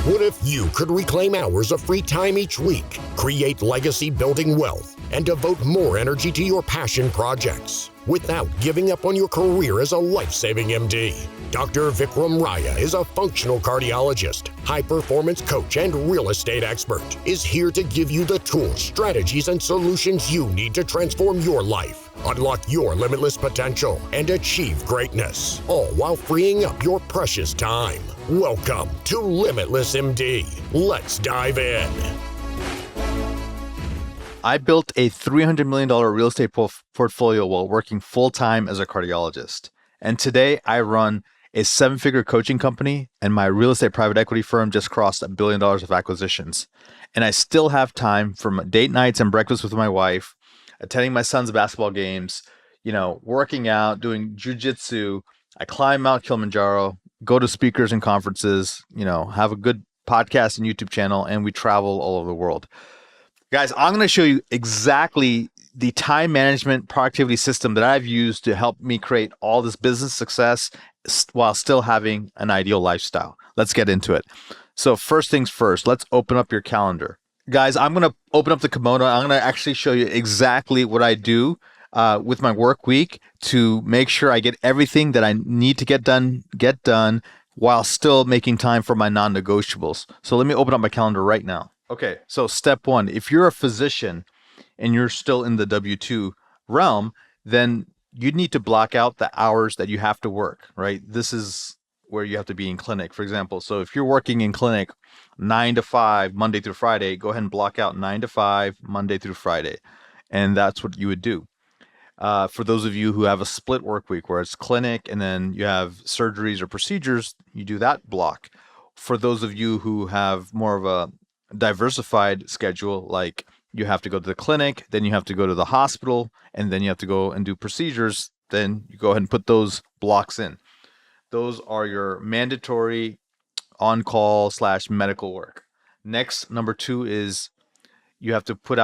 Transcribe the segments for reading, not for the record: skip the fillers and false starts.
What if you could reclaim hours of free time each week, create legacy building wealth, and devote more energy to your passion projects without giving up on your career as a life-saving MD? Dr. Vikram Raya is a functional cardiologist, high-performance coach, and real estate expert, is here to give you the tools, strategies, and solutions you need to transform your life, unlock your limitless potential, and achieve greatness, all while freeing up your precious time. Welcome to Limitless MD. Let's dive in. I built a $300 million real estate portfolio while working full-time as a cardiologist. And today I run a 7-figure coaching company, and my real estate private equity firm just crossed $1 billion of acquisitions. And I still have time for my date nights and breakfast with my wife, attending my son's basketball games, working out, doing jujitsu. I climb Mount Kilimanjaro, go to speakers and conferences, have a good podcast and YouTube channel, and we travel all over the world. Guys, I'm going to show you exactly the time management productivity system that I've used to help me create all this business success while still having an ideal lifestyle. Let's get into it. So first things first, let's open up your calendar. Guys, I'm going to open up the kimono. I'm going to actually show you exactly what I do with my work week to make sure I get everything that I need to get done while still making time for my non-negotiables. So let me open up my calendar right now. Okay, so step one, if you're a physician and you're still in the W-2 realm, then you need to block out the hours that you have to work, right? This is where you have to be in clinic, for example. So if you're working in clinic 9 to 5, Monday through Friday, go ahead and block out 9 to 5, Monday through Friday. And that's what you would do. For those of you who have a split work week where it's clinic and then you have surgeries or procedures, you do that block. For those of you who have more of a diversified schedule, like you have to go to the clinic, then you have to go to the hospital, and then you have to go and do procedures, then you go ahead and put those blocks in. Those are your mandatory on-call / medical work. Next, number 2 is you have to put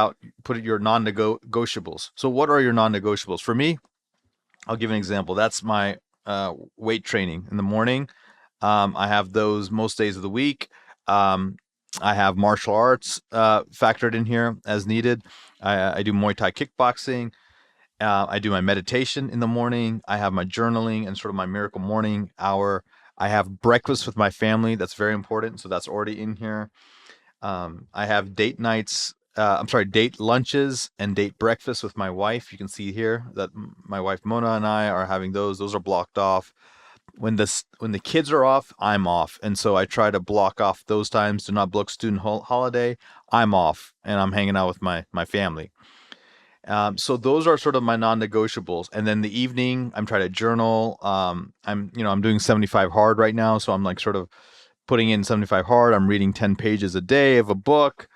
your non-negotiables. So what are your non-negotiables? For me, I'll give an example. That's my weight training in the morning. I have those most days of the week. I have martial arts factored in here as needed. I do Muay Thai kickboxing. I do my meditation in the morning. I have my journaling and sort of my miracle morning hour. I have breakfast with my family. That's very important. So that's already in here. I have date lunches and date breakfast with my wife. You can see here that my wife Mona and I are having those. Those are blocked off. When the kids are off, I'm off. And so I try to block off those times. Do not book student holiday. I'm off and I'm hanging out with my family. So those are sort of my non-negotiables. And then the evening, I'm trying to journal. I'm doing 75 hard right now. So I'm like sort of putting in 75 hard. I'm reading 10 pages a day of a book.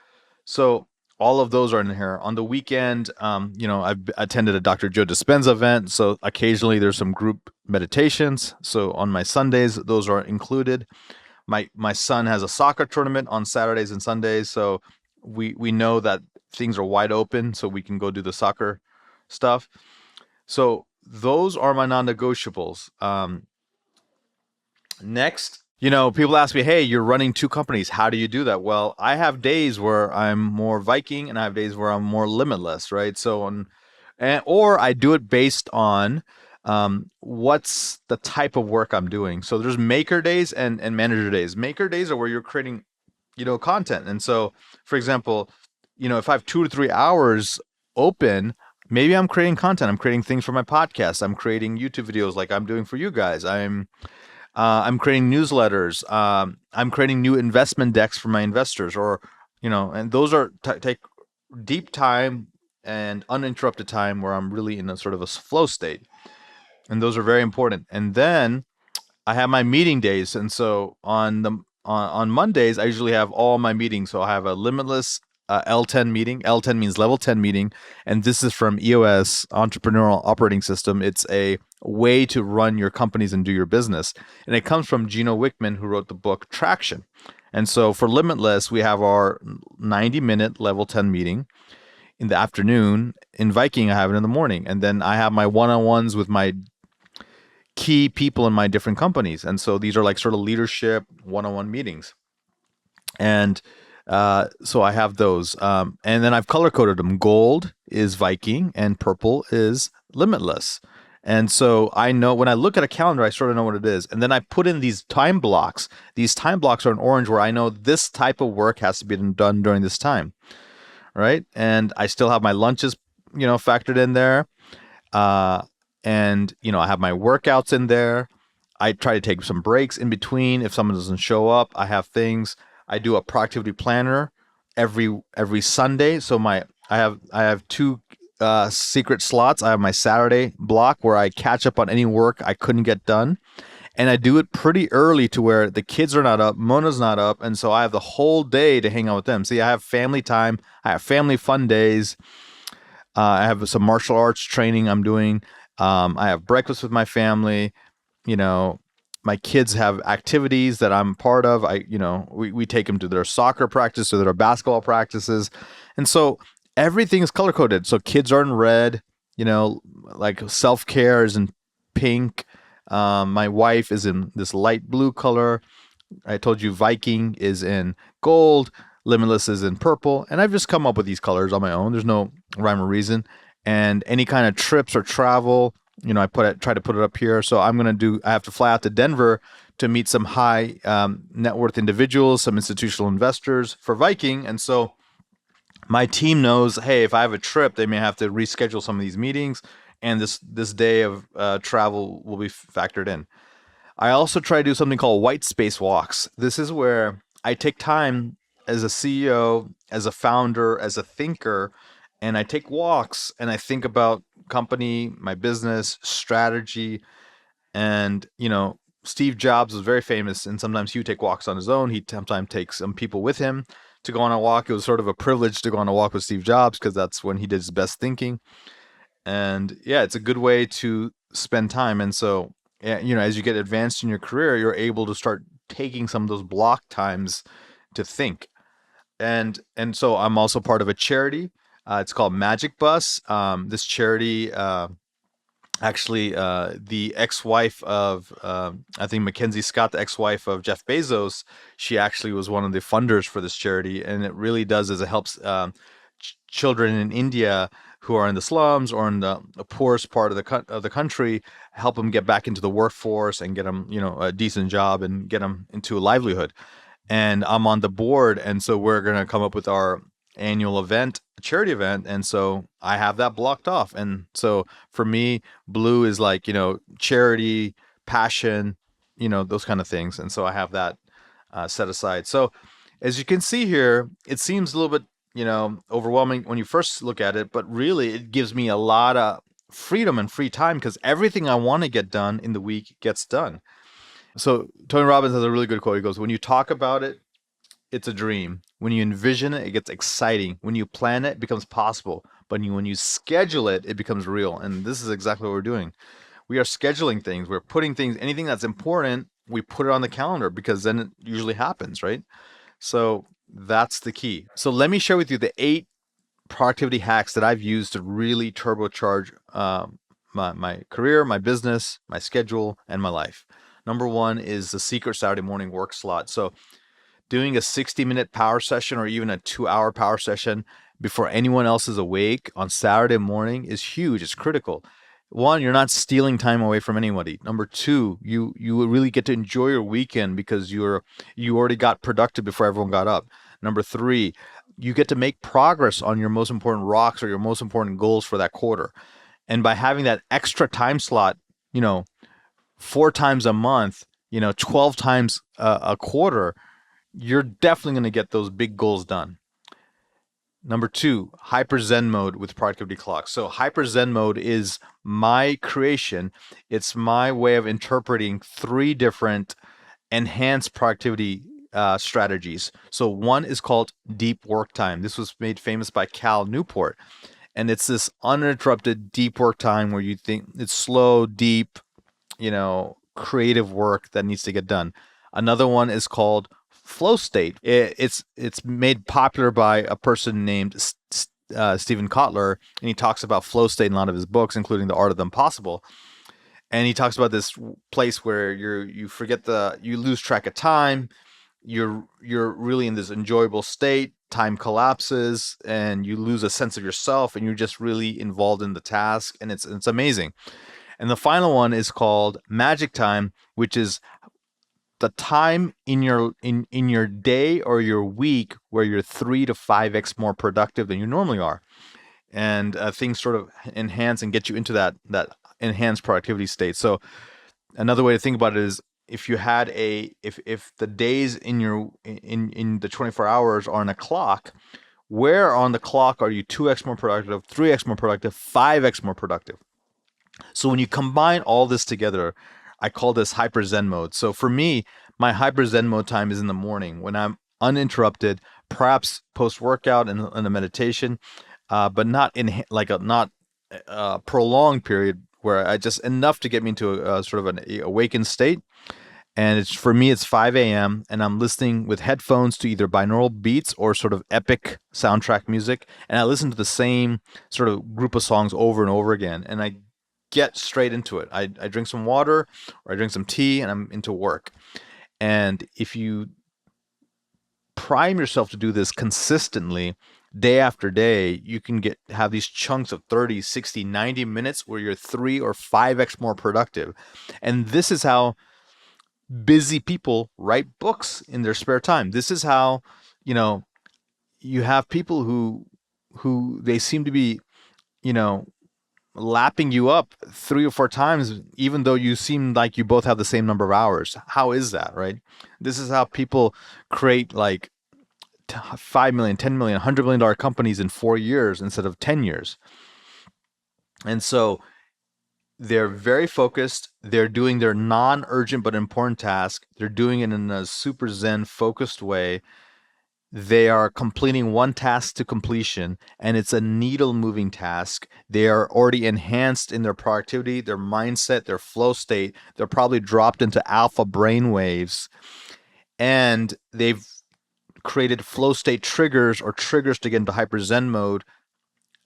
So all of those are in here. On the weekend, I've attended a Dr. Joe Dispenza event. So occasionally there's some group meditations. So on my Sundays, those are included. My son has a soccer tournament on Saturdays and Sundays. So we know that things are wide open so we can go do the soccer stuff. So those are my non-negotiables. Next, people ask me, hey, you're running 2 companies. How do you do that? Well, I have days where I'm more Viking and I have days where I'm more Limitless, right? So, or I do it based on what's the type of work I'm doing. So there's maker days and manager days. Maker days are where you're creating, content. And so, for example, if I have 2 to 3 hours open, maybe I'm creating content. I'm creating things for my podcast. I'm creating YouTube videos like I'm doing for you guys. I'm creating newsletters. I'm creating new investment decks for my investors, and those are take deep time and uninterrupted time where I'm really in a sort of a flow state. And those are very important. And then I have my meeting days. And so on Mondays, I usually have all my meetings. So I have a Limitless L10 meeting. L10 means level 10 meeting. And this is from EOS, Entrepreneurial Operating System. It's a way to run your companies and do your business. And it comes from Gino Wickman, who wrote the book Traction. And so for Limitless, we have our 90-minute level 10 meeting in the afternoon. In Viking, I have it in the morning. And then I have my one-on-ones with my key people in my different companies. And so these are like sort of leadership one-on-one meetings. And so I have those. And then I've color coded them. Gold is Viking and purple is Limitless. And so I know when I look at a calendar, I sort of know what it is. And then I put in these time blocks. These time blocks are in orange where I know this type of work has to be done during this time. Right. And I still have my lunches, factored in there. Uh, and, I have my workouts in there. I try to take some breaks in between. If someone doesn't show up, I have things. I do a productivity planner every Sunday. So I have two secret slots. I have my Saturday block where I catch up on any work I couldn't get done. And I do it pretty early to where the kids are not up, Mona's not up, and so I have the whole day to hang out with them. See, I have family time, I have family fun days. I have some martial arts training I'm doing. I have breakfast with my family. You know, my kids have activities that I'm part of. We take them to their soccer practice or their basketball practices. And so everything is color coded. So kids are in red, like self-care is in pink. My wife is in this light blue color. I told you Viking is in gold. Limitless is in purple. And I've just come up with these colors on my own. There's no rhyme or reason. And any kind of trips or travel, try to put it up here. So I have to fly out to Denver to meet some high net worth individuals, some institutional investors for Viking. And so my team knows, hey, if I have a trip, they may have to reschedule some of these meetings, and this day of travel will be factored in. I also try to do something called white space walks. This is where I take time as a CEO, as a founder, as a thinker, and I take walks and I think about company, my business, strategy. And, Steve Jobs was very famous, and sometimes he would take walks on his own. He sometimes takes some people with him to go on a walk. It was sort of a privilege to go on a walk with Steve Jobs because that's when he did his best thinking. And yeah, it's a good way to spend time. And so, as you get advanced in your career, you're able to start taking some of those block times to think. And so I'm also part of a charity. It's called Magic Bus. This charity, actually, the ex-wife of, I think Mackenzie Scott, the ex-wife of Jeff Bezos, she actually was one of the funders for this charity. And it really does is it helps children in India who are in the slums or in the poorest part of the country, help them get back into the workforce and get them, a decent job and get them into a livelihood. And I'm on the board, and so we're going to come up with our annual event, a charity event, and so I have that blocked off. And so for me, blue is like, charity, passion, those kind of things. And so I have that set aside. So as you can see here, it seems a little bit, overwhelming when you first look at it, but really it gives me a lot of freedom and free time because everything I want to get done in the week gets done. So Tony Robbins has a really good quote. He goes, when you talk about it, it's a dream. When you envision it, it gets exciting. When you plan it, it becomes possible. But when you schedule it, it becomes real. And this is exactly what we're doing. We are scheduling things. We're putting things, anything that's important, we put it on the calendar because then it usually happens, right? So that's the key. So let me share with you the 8 productivity hacks that I've used to really turbocharge my career, my business, my schedule, and my life. Number 1 is the secret Saturday morning work slot. So doing a 60-minute power session or even a 2-hour power session before anyone else is awake on Saturday morning is huge. It's critical. 1, you're not stealing time away from anybody. Number 2, you really get to enjoy your weekend because you already got productive before everyone got up. Number 3, you get to make progress on your most important rocks or your most important goals for that quarter. And by having that extra time slot, 4 times a month, 12 times a quarter, you're definitely going to get those big goals done. Number 2, Hyper Zen Mode with productivity clocks. So Hyper Zen Mode is my creation. It's my way of interpreting 3 different enhanced productivity strategies. So one is called deep work time. This was made famous by Cal Newport. And it's this uninterrupted deep work time where you think it's slow, deep, creative work that needs to get done. Another one is called flow state. It's made popular by a person named Stephen Kotler, and he talks about flow state in a lot of his books, including The Art of the Impossible. And he talks about this place where you lose track of time, you're really in this enjoyable state. Time collapses and you lose a sense of yourself, and you're just really involved in the task, and it's amazing. And the final one is called magic time, which is the time in your day or your week where you're 3 to 5x more productive than you normally are, and things sort of enhance and get you into that enhanced productivity state. So another way to think about it is, if you had if the days in the 24 hours are on a clock, where on the clock are you 2x more productive, 3x more productive, 5x more productive? So when you combine all this together, I call this hyper Zen mode. So for me, my hyper Zen mode time is in the morning when I'm uninterrupted, perhaps post workout and a meditation, but not in like a not prolonged period where I just enough to get me into a sort of an awakened state. And it's for me, it's 5 a.m. and I'm listening with headphones to either binaural beats or sort of epic soundtrack music. And I listen to the same sort of group of songs over and over again. And I get straight into it. I drink some water or I drink some tea and I'm into work. And if you prime yourself to do this consistently, day after day, you can have these chunks of 30, 60, 90 minutes where you're 3 or 5x more productive. And this is how busy people write books in their spare time. This is how, you have people who they seem to be, lapping you up 3 or 4 times, even though you seem like you both have the same number of hours. How is that, right? This is how people create like 5 million, 10 million, $100 million companies in 4 years instead of 10 years. And so they're very focused. They're doing their non-urgent but important task. They're doing it in a super Zen focused way. They are completing one task to completion, and it's a needle moving task. They are already enhanced in their productivity, their mindset, their flow state. They're probably dropped into alpha brain waves, and they've created flow state triggers or triggers to get into hyper Zen mode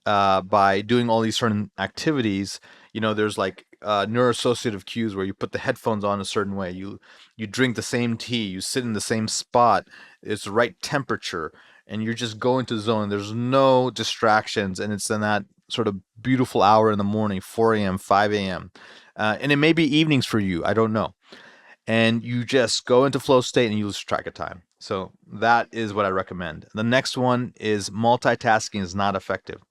by doing all these certain activities. There's like neuroassociative cues where you put the headphones on a certain way, you drink the same tea, you sit in the same spot, it's the right temperature, and you're just going to zone. There's no distractions, and it's in that sort of beautiful hour in the morning, 4 a.m., 5 a.m. And it may be evenings for you, I don't know. And you just go into flow state and you lose track of time. So that is what I recommend. The next one is multitasking is not effective.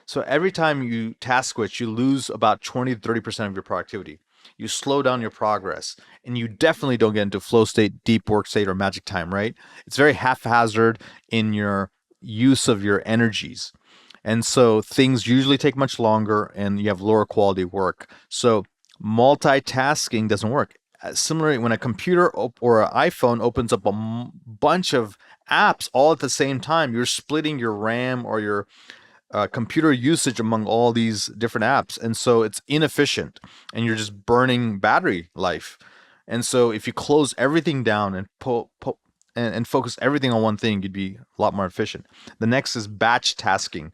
So every time you task switch, you lose about 20 to 30% of your productivity. You slow down your progress, and you definitely don't get into flow state, deep work state, or magic time, right? It's very haphazard in your use of your energies. And so things usually take much longer and you have lower quality work. So multitasking doesn't work. Similarly, when a computer or an iPhone opens up a bunch of apps all at the same time, you're splitting your RAM or your computer usage among all these different apps. And so it's inefficient and you're just burning battery life. And so if you close everything down and and focus everything on one thing, you'd be a lot more efficient. The next is batch tasking.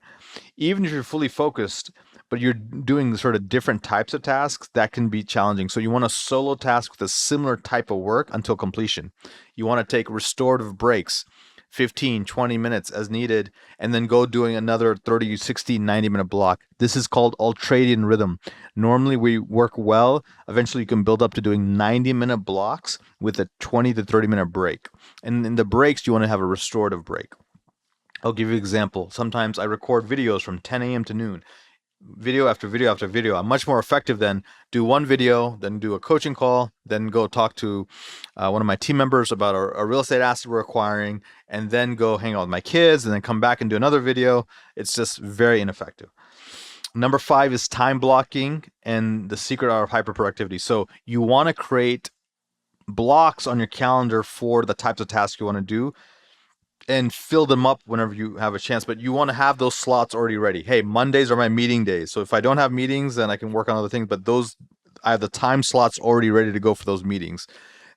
Even if you're fully focused, but you're doing sort of different types of tasks, that can be challenging. So you want to solo task with a similar type of work until completion. You want to take restorative breaks, 15, 20 minutes as needed, and then go doing another 30, 60, 90-minute block. This is called ultradian rhythm. Normally we work well. Eventually you can build up to doing 90-minute blocks with a 20 to 30-minute break. And in the breaks, you want to have a restorative break. I'll give you an example. Sometimes I record videos from 10 a.m. to noon. Video after video after video. I'm much more effective than do one video, then do a coaching call, then go talk to one of my team members about a real estate asset we're acquiring, and then go hang out with my kids, and then come back and do another video. It's just very ineffective. Number 5 is time blocking and the secret art of hyperproductivity. So you want to create blocks on your calendar for the types of tasks you want to do, and fill them up whenever you have a chance. But you want to have those slots already ready. Hey, Mondays are my meeting days. So if I don't have meetings, then I can work on other things. But I have the time slots already ready to go for those meetings.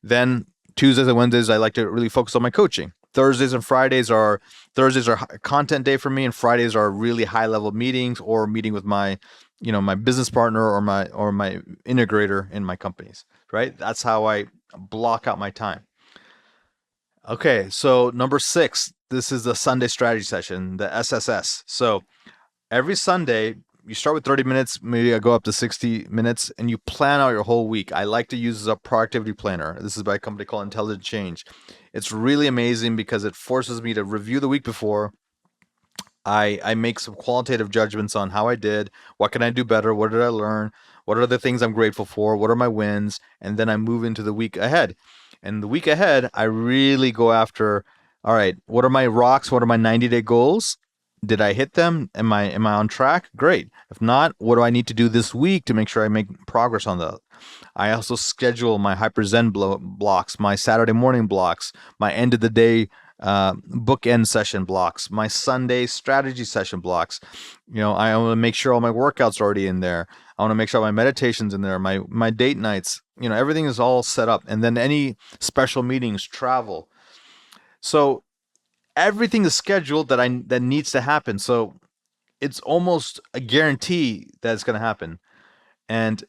Then Tuesdays and Wednesdays, I like to really focus on my coaching. Thursdays are content day for me, and Fridays are really high level meetings or meeting with my business partner or my integrator in my companies, right? That's how I block out my time. Okay, so number 6, this is the Sunday strategy session, the SSS. So every Sunday, you start with 30 minutes, maybe I go up to 60 minutes, and you plan out your whole week. I like to use a productivity planner. This is by a company called Intelligent Change. It's really amazing because it forces me to review the week before. I make some qualitative judgments on how I did, what can I do better, what did I learn, what are the things I'm grateful for, what are my wins, and then I move into the week ahead. And the week ahead, I really go after, all right, what are my rocks, what are my 90-day goals? Did I hit them? Am I on track? Great. If not, what do I need to do this week to make sure I make progress on that? I also schedule my Hyper Zen blocks, my Saturday morning blocks, my end of the day bookend session blocks, my Sunday strategy session blocks. I want to make sure all my workouts are already in there. I want to make sure my meditation's in there, my date nights, everything is all set up. And then any special meetings, travel. So everything is scheduled that needs to happen. So it's almost a guarantee that it's going to happen. And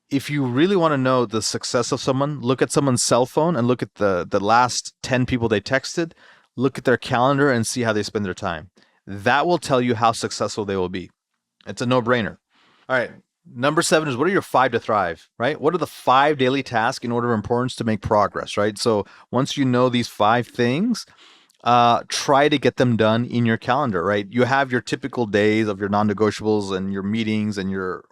if you really want to know the success of someone, look at someone's cell phone and look at the last 10 people they texted, look at their calendar and see how they spend their time. That will tell you how successful they will be. It's a no-brainer. All right. Number 7 is, what are your 5 to thrive, right? What are the 5 daily tasks in order of importance to make progress, right? So once you know these 5 things, try to get them done in your calendar, right? You have your typical days of your non-negotiables and your meetings and your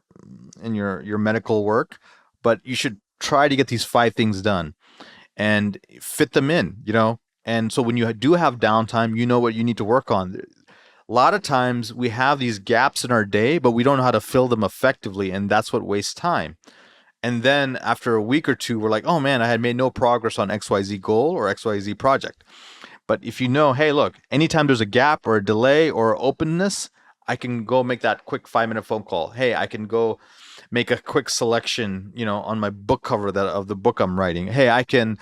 medical work, but you should try to get these 5 things done and fit them in, And so when you do have downtime, you know what you need to work on. A lot of times we have these gaps in our day, but we don't know how to fill them effectively, and that's what wastes time. And then after a week or two, we're like, oh man, I had made no progress on XYZ goal or XYZ project. But if you know, hey, look, anytime there's a gap or a delay or openness, I can go make that quick 5-minute phone call. Hey, I can go make a quick selection, on my book cover of the book I'm writing. Hey, I can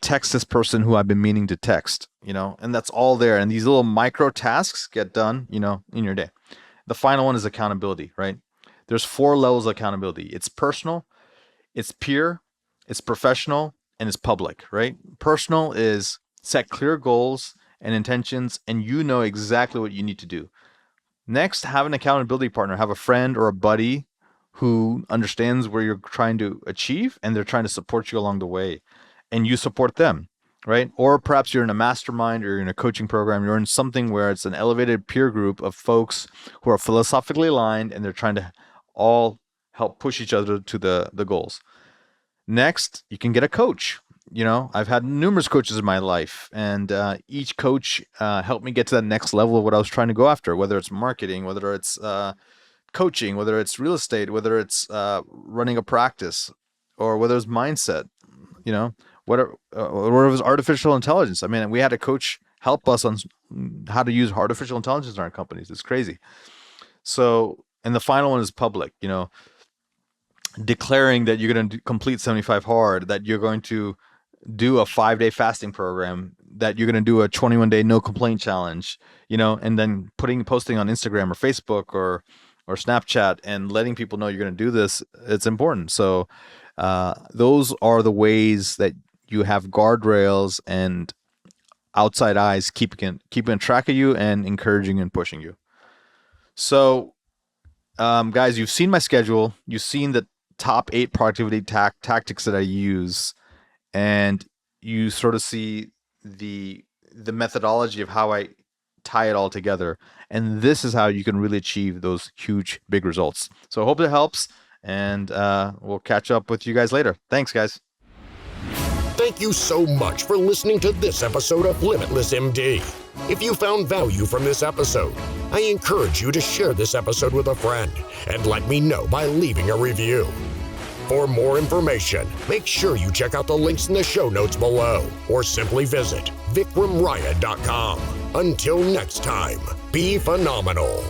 text this person who I've been meaning to text, and that's all there. And these little micro tasks get done, in your day. The final one is accountability, right? There's 4 levels of accountability. It's personal, it's peer, it's professional, and it's public, right? Personal is set clear goals and intentions, and you know exactly what you need to do. Next, have an accountability partner, have a friend or a buddy who understands where you're trying to achieve, and they're trying to support you along the way, and you support them, right? Or perhaps you're in a mastermind or you're in a coaching program, you're in something where it's an elevated peer group of folks who are philosophically aligned, and they're trying to all help push each other to the goals. Next, you can get a coach. I've had numerous coaches in my life, and each coach helped me get to that next level of what I was trying to go after, whether it's marketing, whether it's coaching, whether it's real estate, whether it's running a practice, or whether it's mindset, whatever it was artificial intelligence. I mean, we had a coach help us on how to use artificial intelligence in our companies. It's crazy. So, and the final one is public, declaring that you're going to complete 75 hard, that you're going to do a 5-day fasting program, that you're going to do a 21-day no complaint challenge, and then posting on Instagram or Facebook or Snapchat and letting people know you're going to do this. It's important. So those are the ways that you have guardrails and outside eyes keeping track of you and encouraging and pushing you. So guys, you've seen my schedule. You've seen the top 8 productivity tactics that I use, and you sort of see the methodology of how I tie it all together. And this is how you can really achieve those huge, big results. So I hope it helps, and we'll catch up with you guys later. Thanks, guys. Thank you so much for listening to this episode of Limitless MD. If you found value from this episode, I encourage you to share this episode with a friend and let me know by leaving a review. For more information, make sure you check out the links in the show notes below or simply visit vikramraya.com. Until next time, be phenomenal.